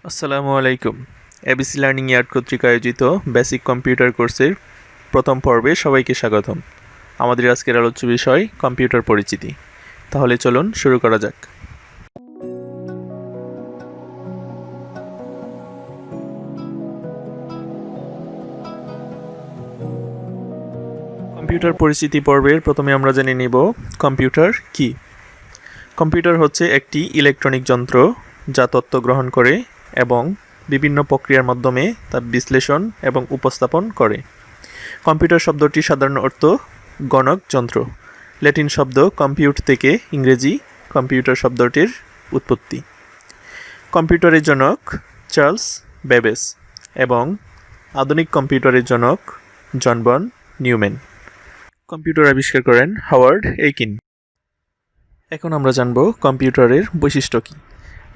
আসসালামু আলাইকুম। ABC learning yard কর্তৃক আয়োজিত বেসিক কম্পিউটার কোর্সের প্রথম পর্বে সবাইকে স্বাগতম। আমাদের আজকের আলোচ্য বিষয় কম্পিউটার পরিচিতি। তাহলে চলুন শুরু করা যাক। কম্পিউটার পরিচিতি পর্বের প্রথমে আমরা জেনে নিব কম্পিউটার কি। কম্পিউটার হচ্ছে একটি ইলেকট্রনিক যন্ত্র যা তথ্য গ্রহণ করে এবং বিভিন্ন প্রক্রিয়ার মাধ্যমে তা বিশ্লেষণ এবং উপস্থাপন করে। কম্পিউটার শব্দটির সাধারণ অর্থ গণক যন্ত্র। ল্যাটিন শব্দ কম্পিউট থেকে ইংরেজি কম্পিউটার শব্দটির উৎপত্তি। কম্পিউটারের জনক চার্লস বেবেজ এবং আধুনিক কম্পিউটারের জনক জন বন নিউম্যান। কম্পিউটার আবিষ্কার করেন হাওয়ার্ড এইকিন। এখন আমরা জানব কম্পিউটারের বৈশিষ্ট্য কী।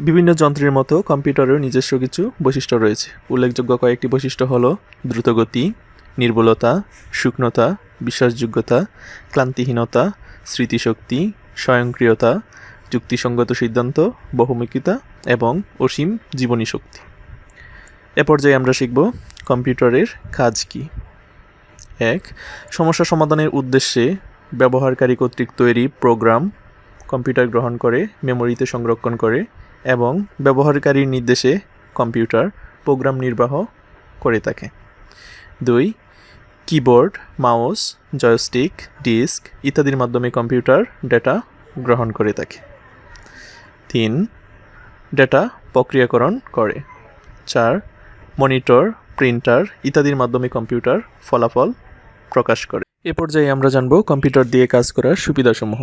বিভিন্ন যন্ত্রের মতো কম্পিউটারেও নিজস্ব কিছু বৈশিষ্ট্য রয়েছে। উল্লেখযোগ্য কয়েকটি বৈশিষ্ট্য হলো দ্রুতগতি, নির্ভুলতা, সূক্ষ্মতা, বিশ্বাসযোগ্যতা, ক্লান্তিহীনতা, স্মৃতিশক্তি, স্বয়ংক্রিয়তা, যুক্তিসঙ্গত সিদ্ধান্ত, বহুমুখিতা এবং অসীম জীবনী শক্তি। এ পর্যায়ে আমরা শিখব কম্পিউটারের কাজ কী। 1. সমস্যা সমাধানের উদ্দেশ্যে ব্যবহারকারী কর্তৃক তৈরি প্রোগ্রাম কম্পিউটার গ্রহণ করে মেমোরিতে সংরক্ষণ করে এবং ব্যবহারকারীর নির্দেশে কম্পিউটার প্রোগ্রাম নির্বাহ করে থাকে। 2. কিবোর্ড, মাউস, জয়স্টিক, ডিস্ক ইত্যাদির মাধ্যমে কম্পিউটার ডেটা গ্রহণ করে থাকে। 3. ডেটা প্রক্রিয়াকরণ করে। 4. মনিটর, প্রিন্টার ইত্যাদির মাধ্যমে কম্পিউটার ফলাফল প্রকাশ করে। এ পর্যায়ে আমরা জানব কম্পিউটার দিয়ে কাজ করার সুবিধাসমূহ।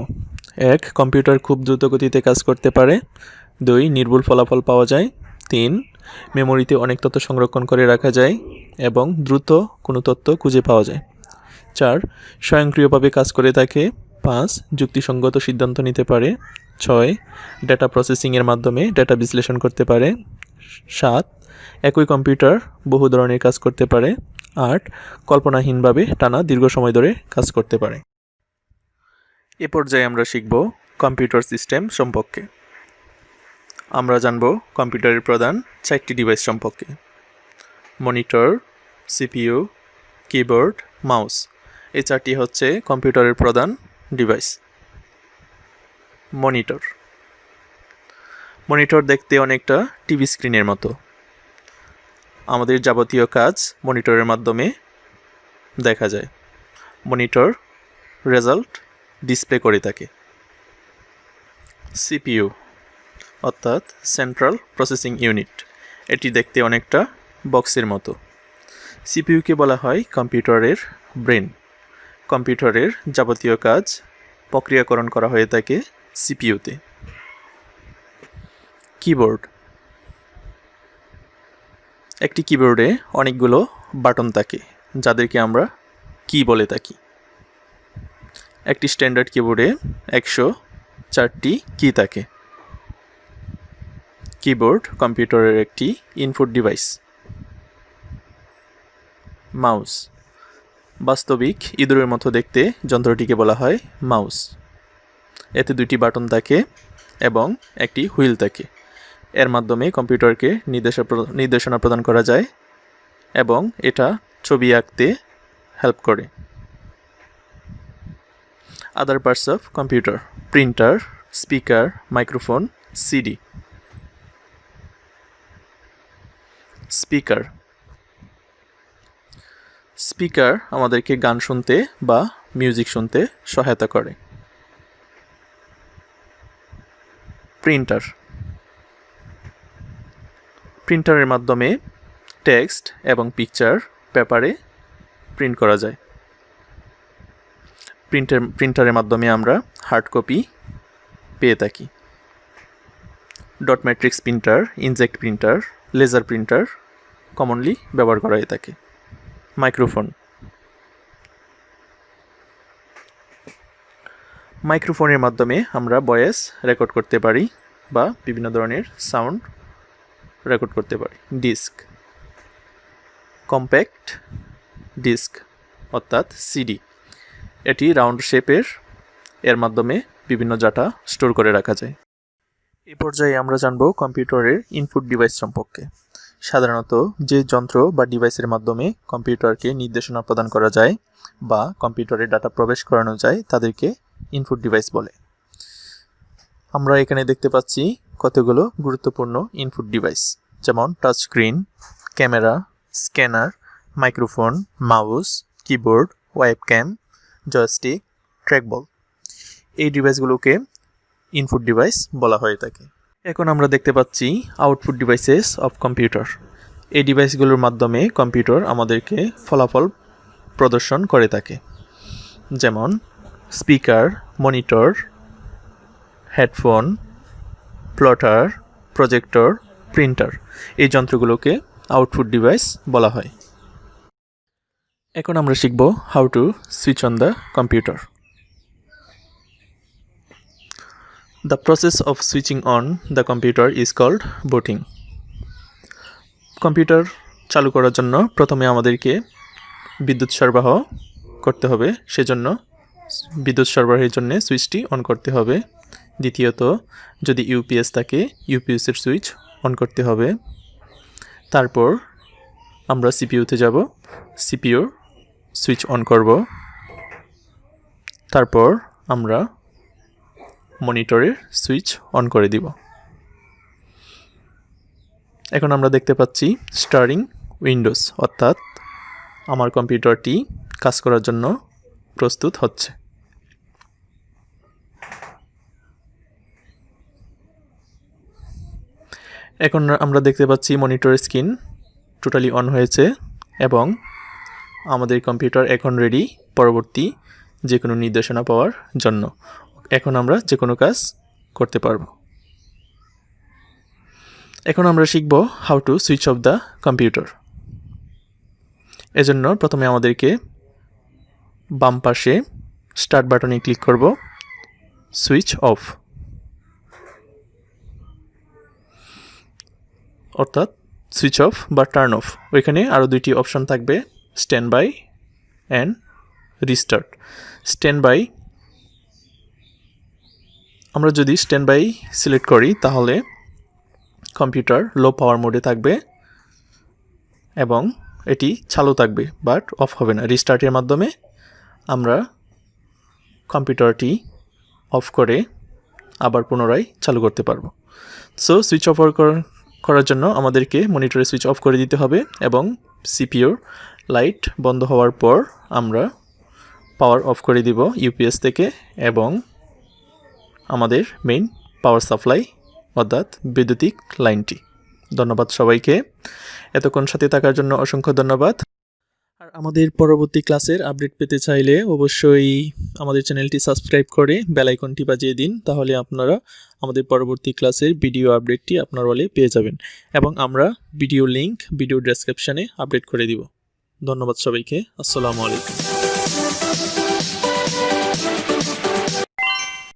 1. কম্পিউটার খুব দ্রুত গতিতে কাজ করতে পারে। 2. নির্ভুল ফলাফল পাওয়া যায়। 3. মেমোরিতে অনেক তথ্য সংরক্ষণ করে রাখা যায় এবং দ্রুত কোনো তথ্য খুঁজে পাওয়া যায়। 4. স্বয়ংক্রিয়ভাবে কাজ করে থাকে। 5. যুক্তিসঙ্গত সিদ্ধান্ত নিতে পারে। 6. ডেটা প্রসেসিংয়ের মাধ্যমে ডেটা বিশ্লেষণ করতে পারে। 7. একই কম্পিউটার বহু ধরনের কাজ করতে পারে। 8. কল্পনাহীনভাবে টানা দীর্ঘ সময় ধরে কাজ করতে পারে। এ পর্যায়ে আমরা শিখব কম্পিউটার সিস্টেম সম্পর্কে। আমরা জানব কম্পিউটারের প্রধান 4টি ডিভাইস সম্পর্কে। মনিটর, সিপিইউ, কিবোর্ড, মাউস এই 4টি হচ্ছে কম্পিউটারের প্রধান ডিভাইস। মনিটর। মনিটর দেখতে অনেকটা টিভি স্ক্রিনের মতো। আমাদের যাবতীয় কাজ মনিটরের মাধ্যমে দেখা যায়। মনিটর রেজাল্ট ডিসপ্লে করে থাকে। সিপিইউ অর্থাৎ সেন্ট্রাল প্রসেসিং ইউনিট, এটি দেখতে অনেকটা বক্সের মতো। সিপিইউকে বলা হয় কম্পিউটারের ব্রেন। কম্পিউটারের যাবতীয় কাজ প্রক্রিয়াকরণ করা হয়ে থাকে সিপিইউতে। কিবোর্ড। একটি কিবোর্ডে অনেকগুলো বাটন থাকে যাদেরকে আমরা কি বলে থাকি। একটি স্ট্যান্ডার্ড কিবোর্ডে 104টি কি থাকে। কিবোর্ড কম্পিউটারের একটি ইনপুট ডিভাইস। মাউস। বাস্তবিক ইঁদুরের মতো দেখতে যন্ত্রটিকে বলা হয় মাউস। এতে 2টি বাটন থাকে এবং একটি হুইল থাকে। এর মাধ্যমে কম্পিউটারকে নির্দেশনা প্রদান করা যায় এবং এটা ছবি আঁকতে হেল্প করে। Other parts of computer: printer, speaker, microphone, CD. Speaker. Speaker আমাদেরকে গান শুনতে বা মিউজিক শুনতে সহায়তা করে। প্রিন্টার। প্রিন্টারের মাধ্যমে টেক্সট এবং পিকচার পেপারে প্রিন্ট করা যায়। প্রিন্টারের মাধ্যমে আমরা হার্ড কপি পেয়ে থাকি। Dot matrix printer, inkjet printer, laser printer commonly ব্যবহার করা হয়ে থাকে। মাইক্রোফোন। মাইক্রোফোনের মাধ্যমে আমরা ভয়েস রেকর্ড করতে পারি বা বিভিন্ন ধরনের সাউন্ড রেকর্ড করতে পারি। ডিস্ক। কম্প্যাক্ট ডিস্ক অর্থাৎ সিডি, এটি রাউন্ড শেপের, এর মাধ্যমে বিভিন্ন ডাটা স্টোর করে রাখা যায়। এই পর্যায়ে আমরা জানব কম্পিউটারের ইনপুট ডিভাইস সম্পর্কে। সাধারণত যে যন্ত্র বা ডিভাইসের মাধ্যমে কম্পিউটারকে নির্দেশনা প্রদান করা যায় বা কম্পিউটারে ডাটা প্রবেশ করানো যায় তাদেরকে ইনপুট ডিভাইস বলে। আমরা এখানে দেখতে পাচ্ছি কতগুলো গুরুত্বপূর্ণ ইনপুট ডিভাইস, যেমন touch screen, camera, scanner, microphone, mouse, keyboard, webcam, joystick, trackball. এই ডিভাইসগুলোকে ইনপুট ডিভাইস বলা হয়ে থাকে। এখন আমরা দেখতে পাচ্ছি আউটপুট ডিভাইসেস অফ কম্পিউটার। এই ডিভাইসগুলোর মাধ্যমে কম্পিউটার আমাদেরকে ফলাফল প্রদর্শন করে থাকে, যেমন speaker, monitor, headphone, plotter, projector, printer. এই যন্ত্রগুলোকে আউটপুট ডিভাইস বলা হয়। এখন আমরা শিখব how to switch on the computer. The process of switching on the computer is called booting. Computer চালু করার জন্য প্রথমে আমাদেরকে বিদ্যুৎ সরবরাহ করতে হবে, সেজন্য বিদ্যুৎ সরবরাহের জন্য সুইচটি অন করতে হবে। দ্বিতীয়ত, যদি ইউপিএস থাকে ইউপিএসের সুইচ অন করতে হবে। তারপর আমরা সিপিইউতে যাব, সিপিইউর সুইচ অন করব। তারপর আমরা মনিটরের সুইচ অন করে দিব। এখন আমরা দেখতে পাচ্ছি স্টার্টিং উইন্ডোজ, অর্থাৎ আমার কম্পিউটারটি কাজ করার জন্য প্রস্তুত হচ্ছে। এখন আমরা দেখতে পাচ্ছি মনিটরের স্ক্রিন টোটালি অন হয়েছে এবং আমাদের কম্পিউটার এখন রেডি পরবর্তী যে কোনো নির্দেশনা পাওয়ার জন্য। এখন আমরা যে কোনো কাজ করতে পারবো। এখন আমরা শিখব how to switch off the computer. এজন্য প্রথমে আমাদেরকে বাম পাশে স্টার্ট বাটনে ক্লিক করব, সুইচ অফ, অর্থাৎ সুইচ অফ বা টার্ন অফ। ওইখানে আরও দুইটি অপশন থাকবে, standby and restart. Standby, আমরা যদি স্ট্যান্ড বাই সিলেক্ট করি তাহলে কম্পিউটার লো পাওয়ার মোডে থাকবে এবং এটি চালু থাকবে, বাট অফ হবে না। রিস্টার্টের মাধ্যমে আমরা কম্পিউটারটি অফ করে আবার পুনরায় চালু করতে পারবো। সো সুইচ অফ করার জন্য আমাদেরকে মনিটরে সুইচ অফ করে দিতে হবে এবং সিপিইউর লাইট বন্ধ হওয়ার পর আমরা পাওয়ার অফ করে দিব ইউপিএস থেকে এবং আমাদের মেইন পাওয়ার সাপ্লাই অর্থাৎ বৈদ্যুতিক লাইনটি। ধন্যবাদ সবাইকে, এতক্ষণ সাথে থাকার জন্য অসংখ্য ধন্যবাদ। আর আমাদের পরবর্তী ক্লাসের আপডেট পেতে চাইলে অবশ্যই আমাদের চ্যানেলটি সাবস্ক্রাইব করে বেল আইকনটি বাজিয়ে দিন, তাহলে আপনারা আমাদের পরবর্তী ক্লাসের ভিডিও আপডেটটি আপনার হলে পেয়ে যাবেন এবং আমরা ভিডিও লিংক ভিডিও ডেসক্রিপশানে আপডেট করে দিব। ধন্যবাদ সবাইকে, আসসালামু আলাইকুম।